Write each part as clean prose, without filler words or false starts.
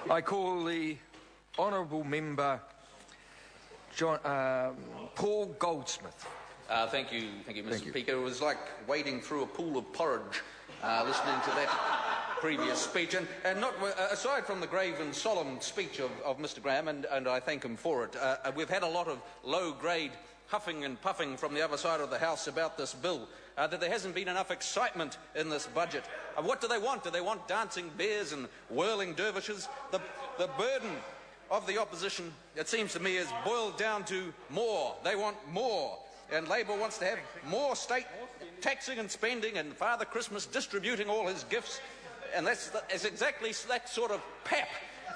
I call the honourable member Paul Goldsmith. Thank you, Mr. Speaker. It was like wading through a pool of porridge listening to that previous speech. And not aside from the grave and solemn speech of Mr. Graham, and I thank him for it, we've had a lot of low-grade huffing and puffing from the other side of the House about this bill, that there hasn't been enough excitement in this budget. What do they want? Do they want dancing bears and whirling dervishes? The burden of the opposition, it seems to me, is boiled down to more. They want more. And Labour wants to have more state taxing and spending, and Father Christmas distributing all his gifts. And that's exactly that sort of pap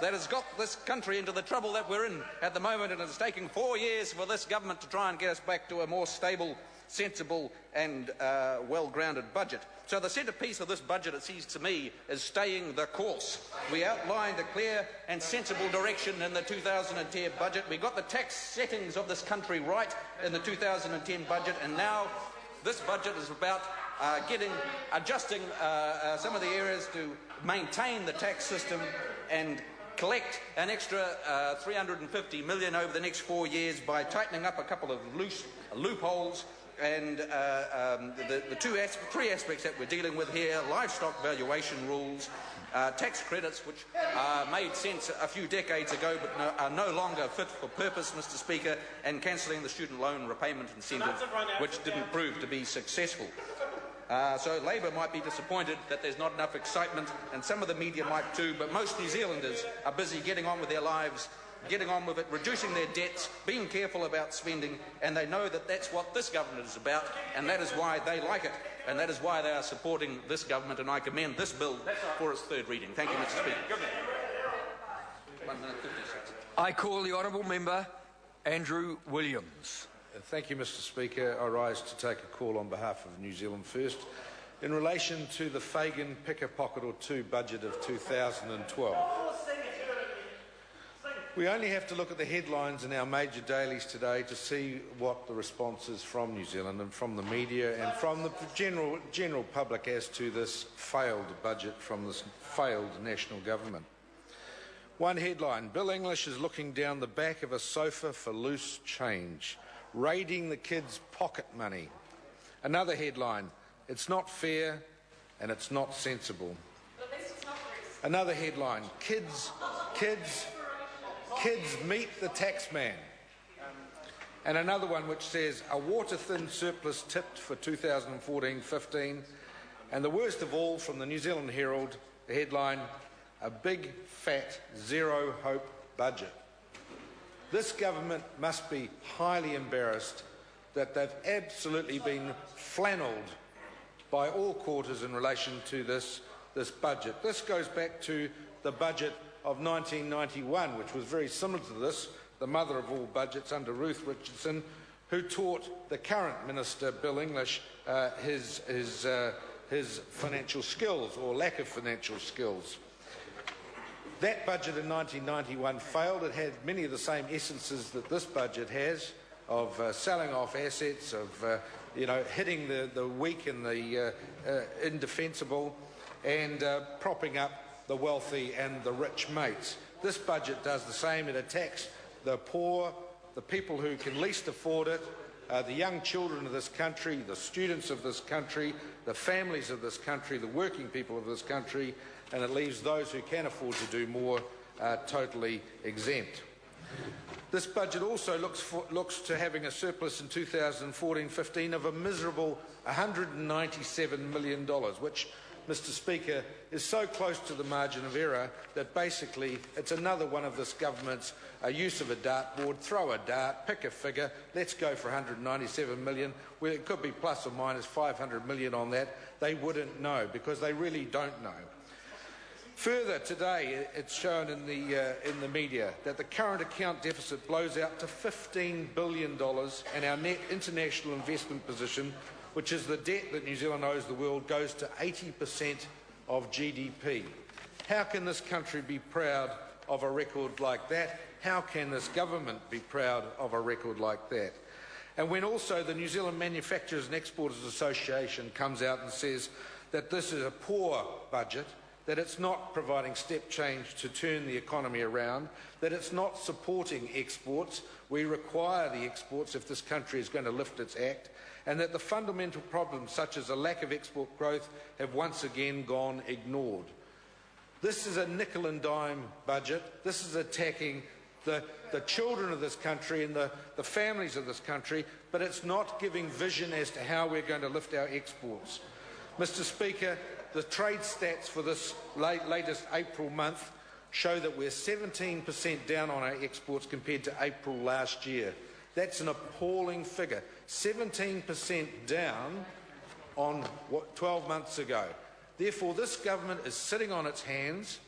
that has got this country into the trouble that we're in at the moment, and it's taking 4 years for this government to try and get us back to a more stable, sensible and well-grounded budget. So the centrepiece of this budget, it seems to me, is staying the course. We outlined a clear and sensible direction in the 2010 budget. We got the tax settings of this country right in the 2010 budget, and now this budget is about adjusting some of the areas to maintain the tax system and collect an extra $350 million over the next 4 years by tightening up a couple of loose loopholes. And the three aspects that we're dealing with here: livestock valuation rules, tax credits, which made sense a few decades ago but are no longer fit for purpose, Mr. Speaker, and cancelling the student loan repayment incentive, which didn't prove to be successful. So Labour might be disappointed that there's not enough excitement, and some of the media might too, but most New Zealanders are busy getting on with their lives, getting on with it, reducing their debts, being careful about spending, and they know that that's what this government is about, and that is why they like it, and that is why they are supporting this government, and I commend this bill for its third reading. Thank you, Mr. Speaker. 1 minute 56. I call the honourable member Andrew Williams. Thank you, Mr. Speaker. I rise to take a call on behalf of New Zealand First in relation to the Fagan Pick-a-Pocket or Two budget of 2012. We only have to look at the headlines in our major dailies today to see what the response is from New Zealand and from the media and from the general public as to this failed budget from this failed national government. One headline: Bill English is looking down the back of a sofa for loose change, raiding the kids' pocket money. Another headline: it's not fair and it's not sensible. Another headline: kids meet the tax man. And another one which says a water-thin surplus tipped for 2014-15. And the worst of all, from the New Zealand Herald, the headline: a big fat zero hope budget. This government must be highly embarrassed that they've absolutely been flannelled by all quarters in relation to this budget. This goes back to the budget of 1991, which was very similar to this, the mother of all budgets under Ruth Richardson, who taught the current Minister, Bill English, his financial skills, or lack of financial skills. That budget in 1991 failed. It had many of the same essences that this budget has, of selling off assets, of hitting the weak and the indefensible, and propping up the wealthy and the rich mates. This budget does the same. It attacks the poor, the people who can least afford it, the young children of this country, the students of this country, the families of this country, the working people of this country, and it leaves those who can afford to do more totally exempt. This budget also looks to having a surplus in 2014-15 of a miserable $197 million, which, Mr. Speaker, is so close to the margin of error that basically it's another one of this government's use of a dartboard: throw a dart, pick a figure, let's go for $197 million. Well, it could be plus or minus $500 million on that. They wouldn't know, because they really don't know. Further, today it's shown in the media that the current account deficit blows out to $15 billion, and our net international investment position, which is the debt that New Zealand owes the world, goes to 80% of GDP. How can this country be proud of a record like that? How can this government be proud of a record like that? And when also the New Zealand Manufacturers and Exporters Association comes out and says that this is a poor budget, that it's not providing step change to turn the economy around, that it's not supporting exports. We require the exports if this country is going to lift its act, and that the fundamental problems such as a lack of export growth have once again gone ignored. This is a nickel and dime budget. This is attacking the children of this country and the families of this country, but it's not giving vision as to how we're going to lift our exports. Mr. Speaker, the trade stats for this latest April month show that we're 17% down on our exports compared to April last year. That's an appalling figure. 17% down on 12 months ago. Therefore, this government is sitting on its hands.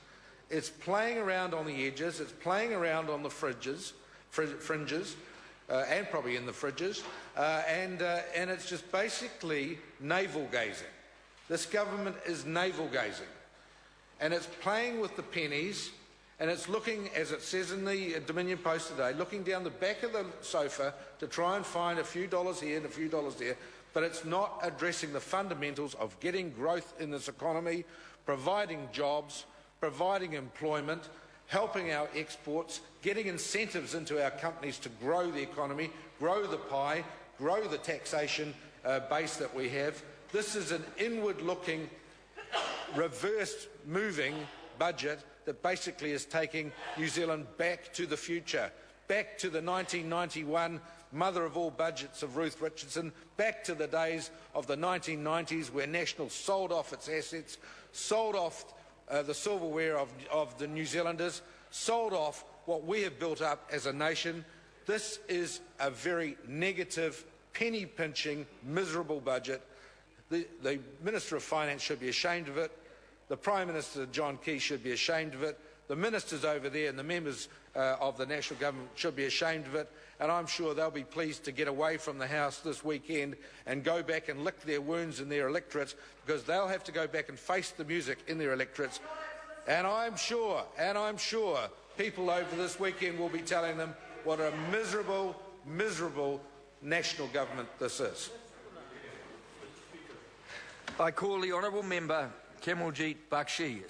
It's playing around on the edges. It's playing around on the fringes, and probably in the fridges, and it's just basically navel-gazing. This government is navel-gazing, and it's playing with the pennies, and it's looking, as it says in the Dominion Post today, looking down the back of the sofa to try and find a few dollars here and a few dollars there, but it's not addressing the fundamentals of getting growth in this economy, providing jobs, providing employment, helping our exports, getting incentives into our companies to grow the economy, grow the pie, grow the taxation base that we have. This is an inward-looking, reverse-moving budget that basically is taking New Zealand back to the future, back to the 1991 mother of all budgets of Ruth Richardson, back to the days of the 1990s where National sold off its assets, sold off the silverware of the New Zealanders, sold off what we have built up as a nation. This is a very negative, penny-pinching, miserable budget. The Minister of Finance should be ashamed of it. The Prime Minister, John Key, should be ashamed of it. The ministers over there and the members of the National Government should be ashamed of it. And I'm sure they'll be pleased to get away from the House this weekend and go back and lick their wounds in their electorates, because they'll have to go back and face the music in their electorates. And I'm sure people over this weekend will be telling them what a miserable, miserable national government this is. I call the Honourable Member Kamaljeet Bakshi.